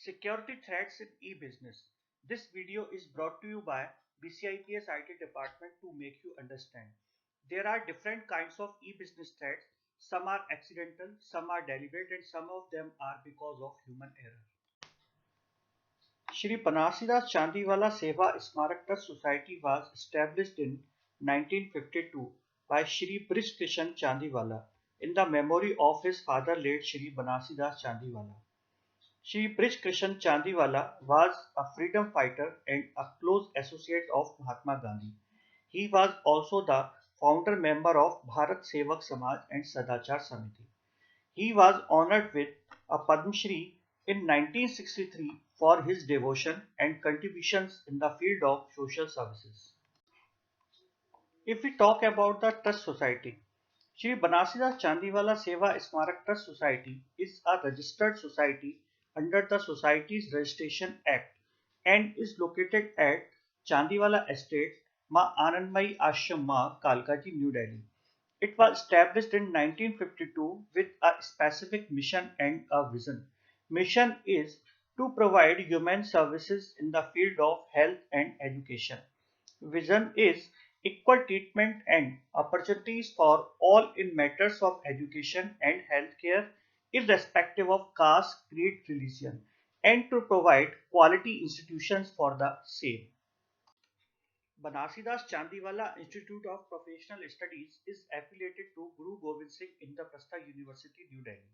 Security threats in e-business. This video is brought to you by BCIPS IT department to make you understand. There are different kinds of e-business threats. Some are accidental, some are deliberate, and some of them are because of human error. Shri Banarsidas Chandiwala Seva Smarak Trust Society was established in 1952 by Shri Brij Kishan Chandiwala in the memory of his father late Shri Banarsidas Chandiwala. Shri Brij Kishan Chandiwala was a freedom fighter and a close associate of Mahatma Gandhi. He was also the founder member of Bharat Sevak Samaj and Sadachar Samiti. He was honored with a Padma Shri in 1963 for his devotion and contributions in the field of social services. If we talk about the Trust Society, Shri Banarsidas Chandiwala Seva Smarak Trust Society is a registered society under the Societies Registration Act and is located at Chandiwala Estate, Ma Anandmayi Ashram Ma, Kalkaji, New Delhi. It was established in 1952 with a specific mission and a vision. Mission is to provide human services in the field of health and education. Vision is equal treatment and opportunities for all in matters of education and healthcare, irrespective of caste, creed, religion, and to provide quality institutions for the same. Banarsidas Chandiwala Institute of Professional Studies is affiliated to Guru Gobind Singh Indraprastha University, New Delhi.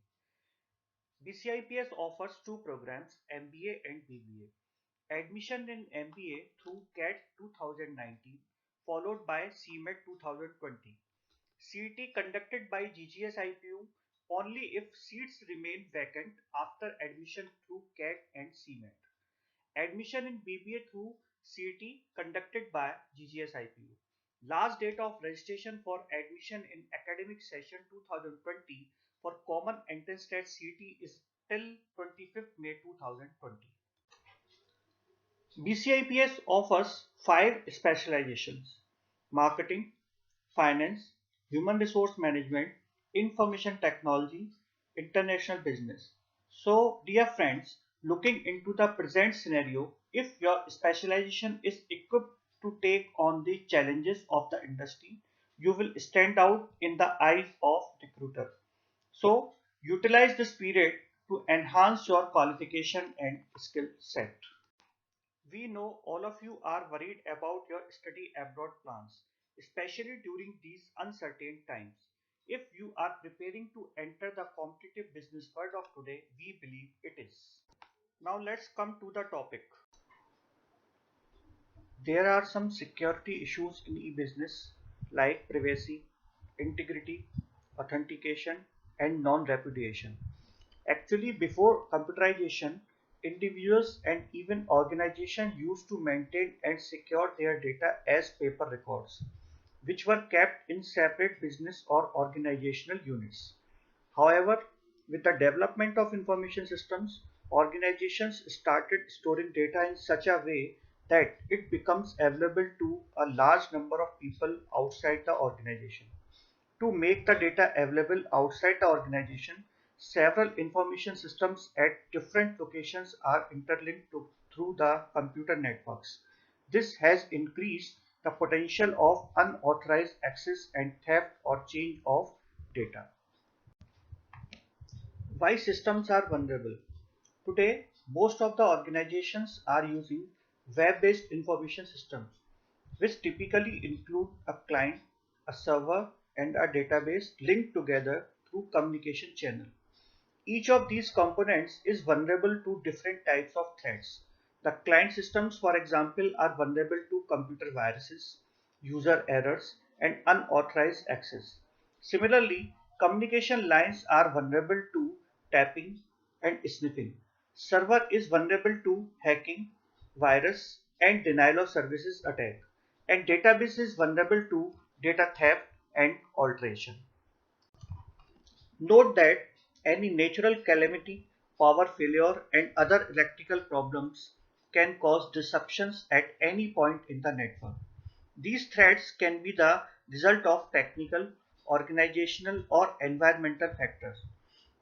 BCIPS offers two programs, MBA and BBA. Admission in MBA through CAT 2019, followed by CMET 2020. CET conducted by GGS IPU only if seats remain vacant after admission through CAT and CMET. Admission in BBA through CET conducted by GGS IPU. Last date of registration for admission in academic session 2020 for Common Entrance Test CET is till 25th May 2020. BCIPS offers 5 specializations: marketing, finance, human resource management, information technology, international business. So, dear friends, looking into the present scenario, if your specialization is equipped to take on the challenges of the industry, you will stand out in the eyes of recruiter. So, utilize this period to enhance your qualification and skill set. We know all of you are worried about your study abroad plans, especially during these uncertain times. If you are preparing to enter the competitive business world of today, we believe it is. Now let's come to the topic. There are some security issues in e-business like privacy, integrity, authentication, and non-repudiation. Actually, before computerization, individuals and even organizations used to maintain and secure their data as paper records, which were kept in separate business or organizational units. However, with the development of information systems, organizations started storing data in such a way that it becomes available to a large number of people outside the organization. To make the data available outside the organization, several information systems at different locations are interlinked through the computer networks. This has increased the potential of unauthorized access and theft or change of data. Why systems are vulnerable? Today, most of the organizations are using web-based information systems, which typically include a client, a server, and a database linked together through communication channel. Each of these components is vulnerable to different types of threats. The client systems, for example, are vulnerable to computer viruses, user errors, and unauthorized access. Similarly, communication lines are vulnerable to tapping and sniffing. Server is vulnerable to hacking, virus, and denial of services attack. And database is vulnerable to data theft and alteration. Note that any natural calamity, power failure, and other electrical problems can cause disruptions at any point in the network. These threats can be the result of technical, organizational, or environmental factors.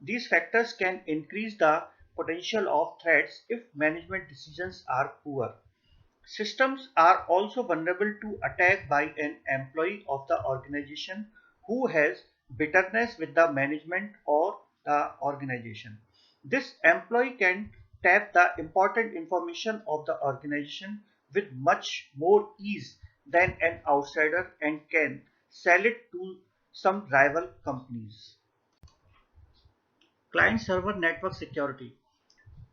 These factors can increase the potential of threats if management decisions are poor. Systems are also vulnerable to attack by an employee of the organization who has bitterness with the management or the organization. This employee can tap the important information of the organization with much more ease than an outsider and can sell it to some rival companies. Client server network security.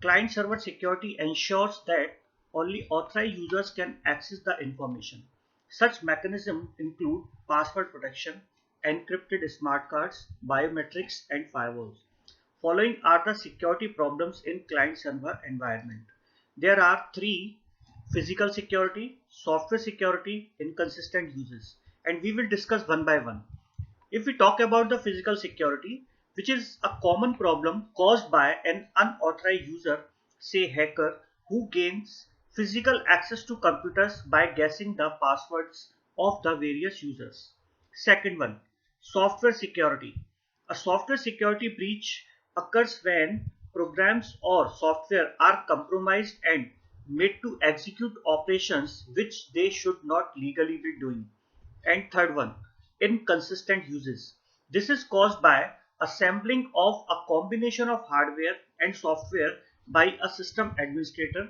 Client server security ensures that only authorized users can access the information. Such mechanisms include password protection, encrypted smart cards, biometrics, and firewalls. Following are the security problems in client server environment. There are three: physical security, software security, inconsistent uses, and we will discuss one by one. If we talk about the physical security, which is a common problem caused by an unauthorized user, say hacker, who gains physical access to computers by guessing the passwords of the various users. Second one, software security. A software security breach occurs when programs or software are compromised and made to execute operations which they should not legally be doing. And third one, inconsistent uses. This is caused by assembling of a combination of hardware and software by a system administrator.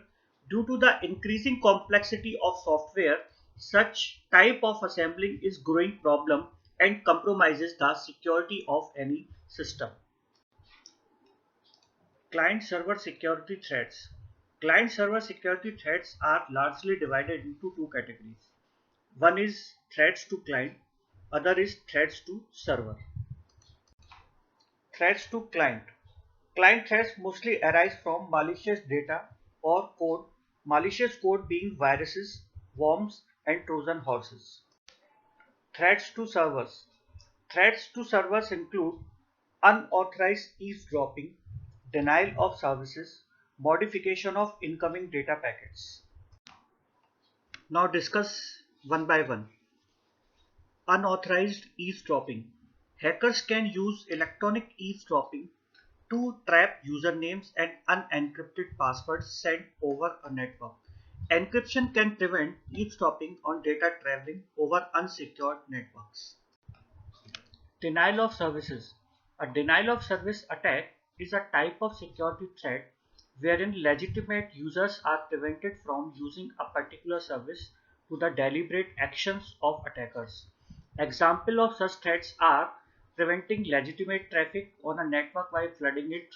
Due to the increasing complexity of software, such type of assembling is growing problem and compromises the security of any system. Client server security threats. Client server security threats are largely divided into two categories. One is threats to client, other is threats to server. Threats to client. Client threats mostly arise from malicious data or code, malicious code being viruses, worms, and Trojan horses. Threats to servers. Threats to servers include unauthorized eavesdropping, denial of services, modification of incoming data packets. Now discuss one by one. Unauthorized eavesdropping. Hackers can use electronic eavesdropping to trap usernames and unencrypted passwords sent over a network. Encryption can prevent eavesdropping on data traveling over unsecured networks. Denial of services. A denial of service attack is a type of security threat wherein legitimate users are prevented from using a particular service to the deliberate actions of attackers. Examples of such threats are preventing legitimate traffic on a network by flooding it,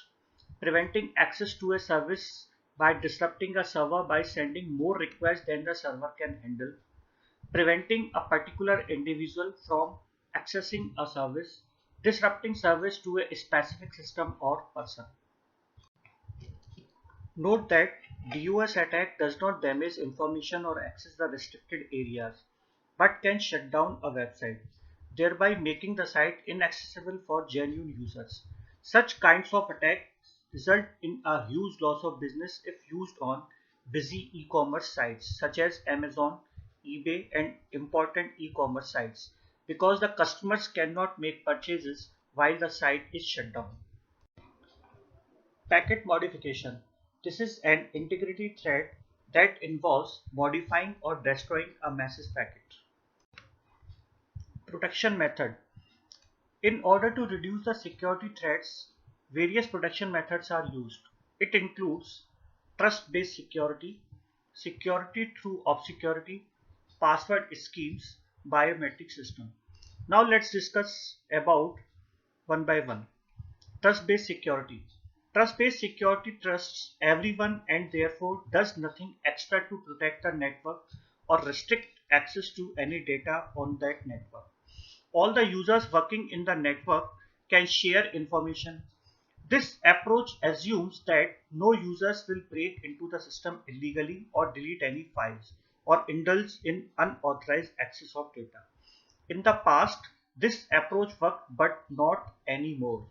preventing access to a service by disrupting a server by sending more requests than the server can handle, preventing a particular individual from accessing a service, disrupting service to a specific system or person. Note that DOS attack does not damage information or access the restricted areas, but can shut down a website, thereby making the site inaccessible for genuine users. Such kinds of attacks result in a huge loss of business if used on busy e-commerce sites such as Amazon, eBay, and important e-commerce sites, because the customers cannot make purchases while the site is shut down. Packet modification. This is an integrity threat that involves modifying or destroying a message packet. Protection method. In order to reduce the security threats, various protection methods are used. It includes trust-based security, security through obscurity, password schemes, biometric system. Now let's discuss about one by one. Trust-based security. Trust-based security trusts everyone and therefore does nothing extra to protect the network or restrict access to any data on that network. All the users working in the network can share information. This approach assumes that no users will break into the system illegally or delete any files or indulge in unauthorized access of data. In the past, this approach worked but not anymore.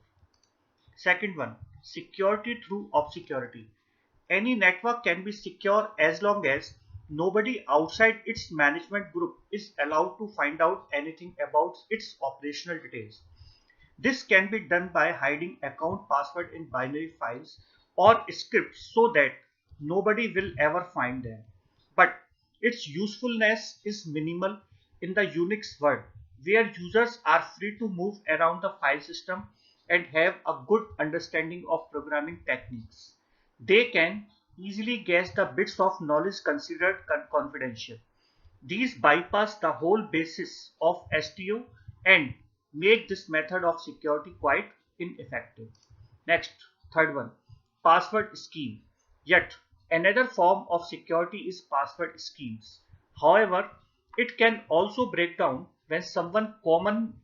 Second one, security through obscurity. Any network can be secure as long as nobody outside its management group is allowed to find out anything about its operational details. This can be done by hiding account password in binary files or scripts so that nobody will ever find them. But its usefulness is minimal in the Unix world, where users are free to move around the file system and have a good understanding of programming techniques. They can easily guess the bits of knowledge considered confidential. These bypass the whole basis of STO and make this method of security quite ineffective. Next, third one, password scheme. Yet another form of security is password schemes. However, it can also break down when someone common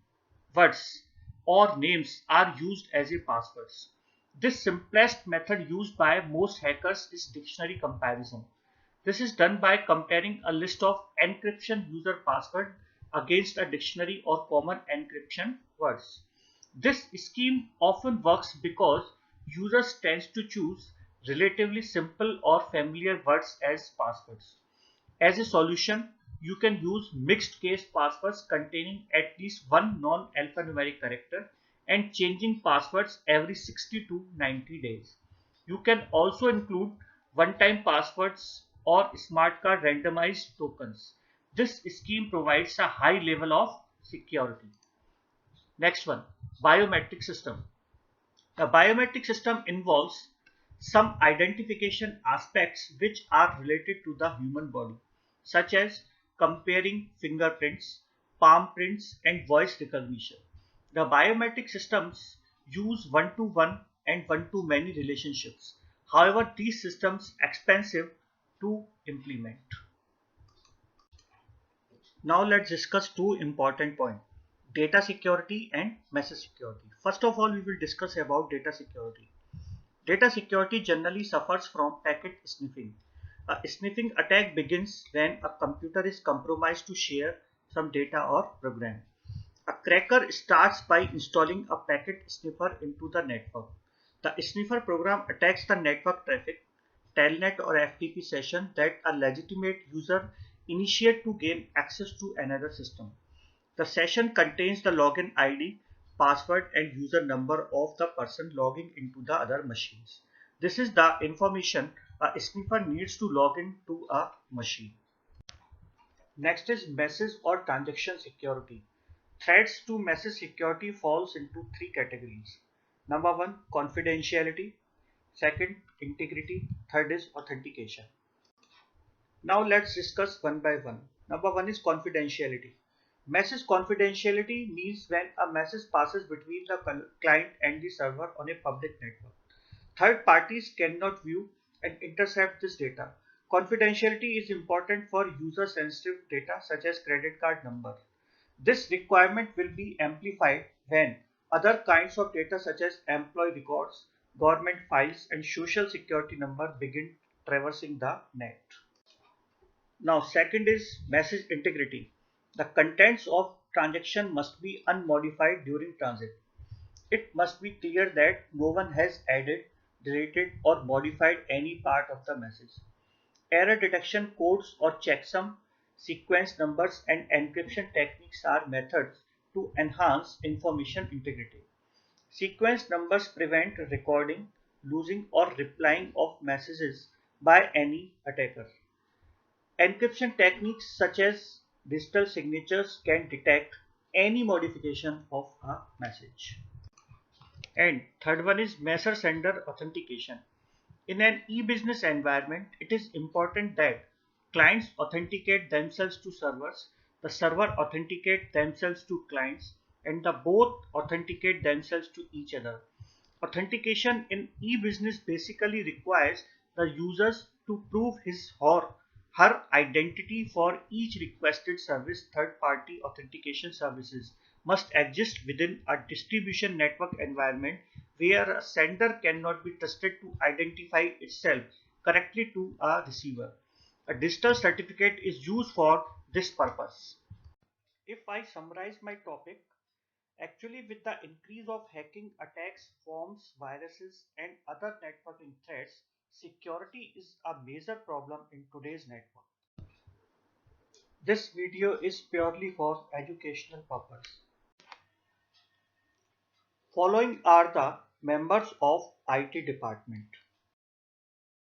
words or names are used as a passwords. This simplest method used by most hackers is dictionary comparison. This is done by comparing a list of encryption user password against a dictionary or common encryption words. This scheme often works because users tend to choose relatively simple or familiar words as passwords. As a solution, you can use mixed case passwords containing at least one non-alphanumeric character and changing passwords every 60 to 90 days. You can also include one-time passwords or smart card randomized tokens. This scheme provides a high level of security. Next one, biometric system. The biometric system involves some identification aspects which are related to the human body, such as comparing fingerprints, palm prints, and voice recognition. The biometric systems use one-to-one and one-to-many relationships. However, these systems are expensive to implement. Now let's discuss two important points: data security and message security. First of all, we will discuss about data security. Data security generally suffers from packet sniffing. A sniffing attack begins when a computer is compromised to share some data or program. A cracker starts by installing a packet sniffer into the network. The sniffer program attacks the network traffic, telnet or FTP session that a legitimate user initiate to gain access to another system. The session contains the login ID, password and user number of the person logging into the other machines. This is the information a sniffer needs to log into a machine. Next is message or transaction security. Threats to message security falls into three categories. Number one, confidentiality. Second, integrity. Third is authentication. Now let's discuss one by one. Number one is confidentiality. Message confidentiality means when a message passes between the client and the server on a public network. Third parties cannot view and intercept this data. Confidentiality is important for user sensitive data such as credit card number. This requirement will be amplified when other kinds of data such as employee records, government files and social security number begin traversing the net. Now second is message integrity. The contents of transaction must be unmodified during transit. It must be clear that no one has added, deleted or modified any part of the message. Error detection codes or checksum, sequence numbers and encryption techniques are methods to enhance information integrity. Sequence numbers prevent recording, losing or replying of messages by any attacker. Encryption techniques such as digital signatures can detect any modification of a message. And third one is messenger-sender authentication. In an e-business environment, it is important that clients authenticate themselves to servers, the server authenticate themselves to clients, and the both authenticate themselves to each other. Authentication in e-business basically requires the users to prove his or her identity for each requested service. Third-party authentication services must exist within a distribution network environment where a sender cannot be trusted to identify itself correctly to a receiver. A digital certificate is used for this purpose. If I summarize my topic, actually, with the increase of hacking attacks, worms, viruses, and other networking threats, security is a major problem in today's network. This video is purely for educational purpose. Following are the members of IT department.